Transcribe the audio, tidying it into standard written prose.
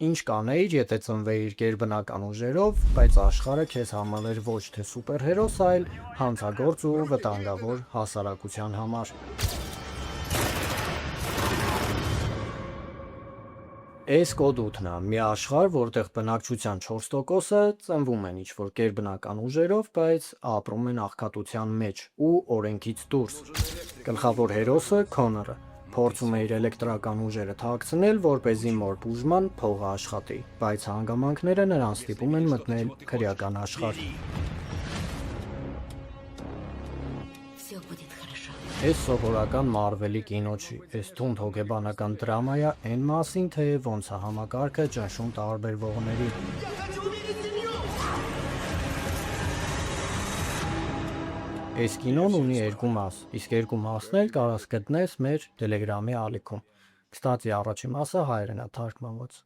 Ինչ կանեիր, եթե ծնվեիր գերբնական ուժերով, բայց աշխարհը քեզ համարեր ոչ թե սուպերհերոս, այլ հանցագործ ու վտանգավոր հասարակության համար։ Էս կոդ 8-ն է, մի աշխարհ, որտեղ բնակչության 4%-ը ծնվում են ինչ-որ գերբնական ուժերով, բայց ապրում են աղքատության մեջ ու օրենքից դուրս։ Գլխավոր հերոսը Քոնորը փորձում է իր էլեկտրական ուժերը թաքցնել, որպեսզի մոր բուժման փողը աշխատի, բայց հանգամանքները նրան ստիպում են մտնել քրեական աշխարհ։ Все будет хорошо. Էս սովորական Մարվելի կինո չի, էս թունդ հոգեբանական դրամա է այն մասին, թե ոնց է համակարգը ճնշում տարբերվողների։ Էս կինոն ունի երկու մաս, իսկ երկու մասն էլ կարաս գտնես մեր Telegram-ի ալիքում։ Կստացի առաջի մասը հայերեն է թարգմանված։